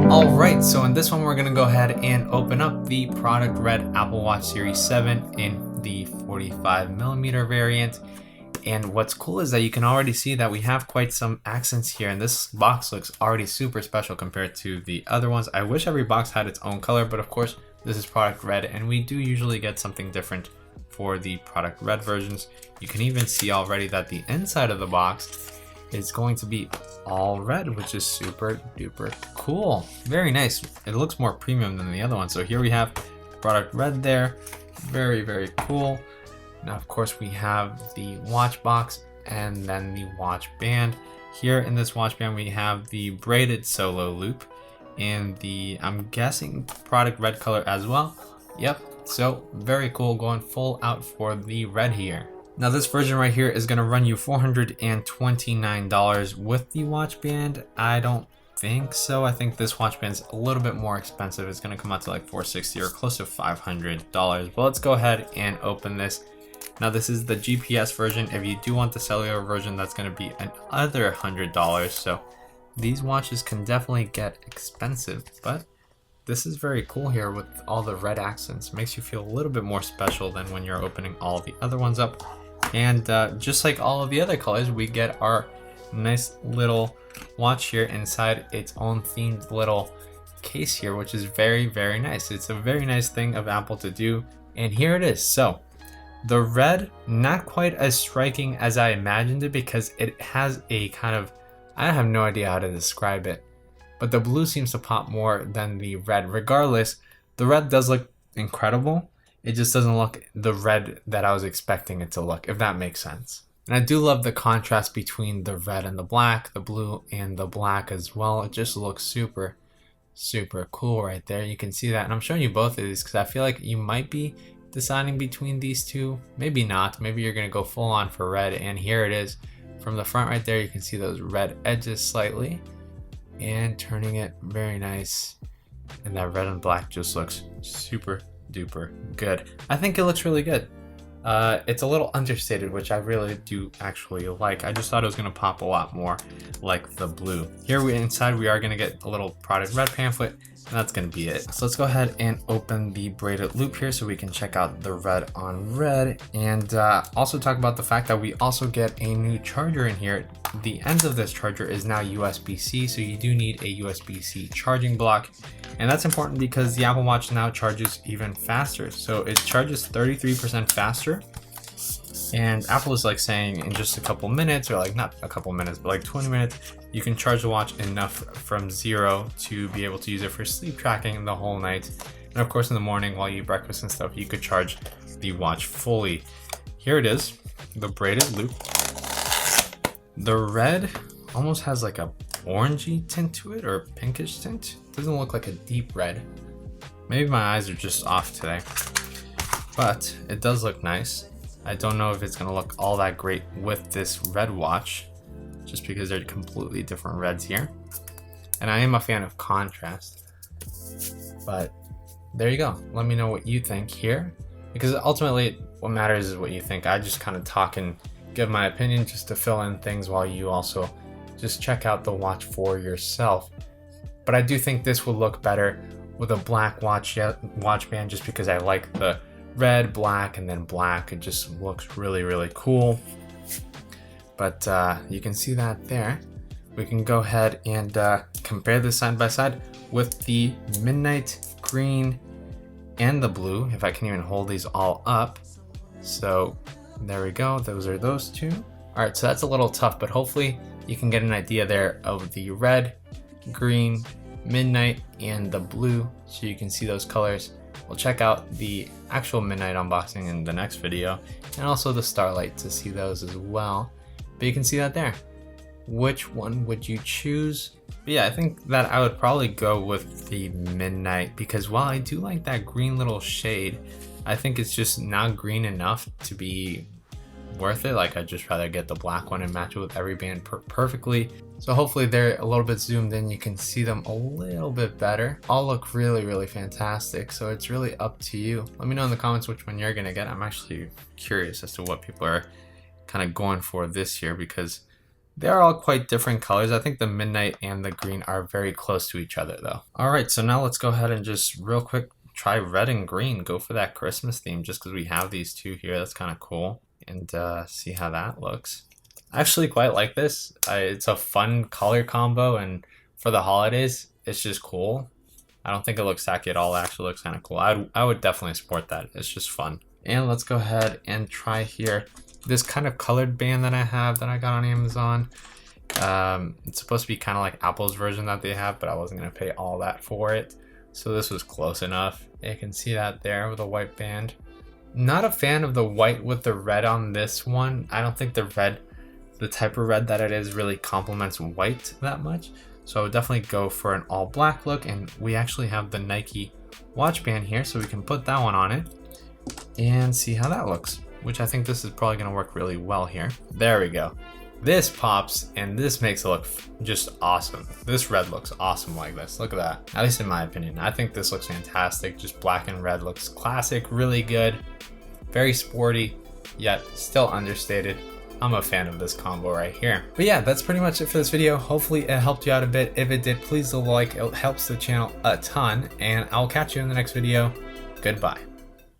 Alright, so in this one we're going to go ahead and open up the Product Red Apple Watch Series 7 in the 45mm variant. And what's cool is that you can already see that we have quite some accents here, and this box looks already super special compared to the other ones. I wish every box had its own color, but of course this is Product Red, and we do usually get something different for the Product Red versions. You can even see already that the inside of the box is going to be all red, which is super duper cool. Very nice. It looks more premium than the other one. So here we have Product Red there. Very, very cool. Now, of course, we have the watch box and then the watch band. Here in this watch band, we have the braided solo loop and the, I'm guessing, Product Red color as well. Yep. So very cool, going full out for the red here. Now this version right here is going to run you $429 with the watch band. I don't think so. I think this watch band's a little bit more expensive. It's going to come out to like $460 or close to $500. But let's go ahead and open this. Now this is the GPS version. If you do want the cellular version, that's going to be another $100. So these watches can definitely get expensive, but this is very cool here with all the red accents. Makes you feel a little bit more special than when you're opening all the other ones up. And just like all of the other colors, we get our nice little watch here inside its own themed little case here, which is very, very nice. It's a very nice thing of Apple to do. And here it is. So the red, not quite as striking as I imagined it, because it has a kind of, I have no idea how to describe it, but the blue seems to pop more than the red. Regardless, the red does look incredible. It just doesn't look the red that I was expecting it to look, if that makes sense. And I do love the contrast between the red and the black, the blue and the black as well. It just looks super, super cool right there. You can see that. And I'm showing you both of these because I feel like you might be deciding between these two. Maybe not. Maybe you're going to go full on for red. And here it is. From the front right there, you can see those red edges slightly. And turning it very nice. And that red and black just looks super duper good. I think it looks really good. It's a little understated, which I really do actually like. I just thought it was going to pop a lot more like the blue. Here inside we are going to get a little Product Red pamphlet, and that's going to be it. So let's go ahead and open the braided loop here so we can check out the red on red, and also talk about the fact that we also get a new charger in here. The ends of this charger is now USB-C, so you do need a USB-C charging block. And that's important because the Apple Watch now charges even faster. So it charges 33% faster. And Apple is like saying in just a couple minutes, or like not a couple minutes, but like 20 minutes, you can charge the watch enough from 0 to be able to use it for sleep tracking the whole night. And of course in the morning while you eat breakfast and stuff, you could charge the watch fully. Here it is, the braided loop. The red almost has like a orangey tint to it, or pinkish tint. Doesn't look like a deep red. Maybe my eyes are just off today, but it does look nice. I don't know if it's gonna look all that great with this red watch, just because they're completely different reds here. And I am a fan of contrast, but there you go. Let me know what you think here, because ultimately what matters is what you think. I just kind of talk and give my opinion just to fill in things while you also just check out the watch for yourself. But I do think this would look better with a black watch band, just because I like the red, black, and then black. It just looks really, really cool. But you can see that there. We can go ahead and compare this side by side with the midnight green and the blue, if I can even hold these all up. So there we go. Those are those two. All right, so that's a little tough, but hopefully you can get an idea there of the red, green, midnight, and the blue, so you can see those colors. We'll check out the actual midnight unboxing in the next video, and also the Starlight to see those as well. But you can see that there. Which one would you choose? But yeah, I think that I would probably go with the midnight, because while I do like that green little shade, I think it's just not green enough to be worth it. Like, I'd just rather get the black one and match it with every band perfectly. So hopefully they're a little bit zoomed in, you can see them a little bit better. All look really, really fantastic. So it's really up to you. Let me know in the comments which one you're gonna get. I'm actually curious as to what people are kind of going for this year, because They're all quite different colors. I think the midnight and the green are very close to each other though. All right, so now let's go ahead and just real quick try red and green. Go for that Christmas theme just because we have these two here. That's kind of cool. And see how that looks. I actually quite like this. It's a fun color combo, and for the holidays, it's just cool. I don't think it looks tacky at all. It actually looks kind of cool. I would definitely support that. It's just fun. And let's go ahead and try here this kind of colored band that I have that I got on Amazon. It's supposed to be kind of like Apple's version that they have, but I wasn't going to pay all that for it. So this was close enough. You can see that there with a white band. Not a fan of the white with the red on this one. I don't think the type of red that it is really complements white that much. So I would definitely go for an all black look, and we actually have the Nike watch band here, so we can put that one on it and see how that looks, which I think this is probably going to work really well here. There we go. This pops, and this makes it look just awesome. This red looks awesome like this. Look at that. At least in my opinion. I think this looks fantastic. Just black and red looks classic, really good. Very sporty, yet still understated. I'm a fan of this combo right here. But yeah, that's pretty much it for this video. Hopefully it helped you out a bit. If it did, please leave a like. It helps the channel a ton, and I'll catch you in the next video. Goodbye.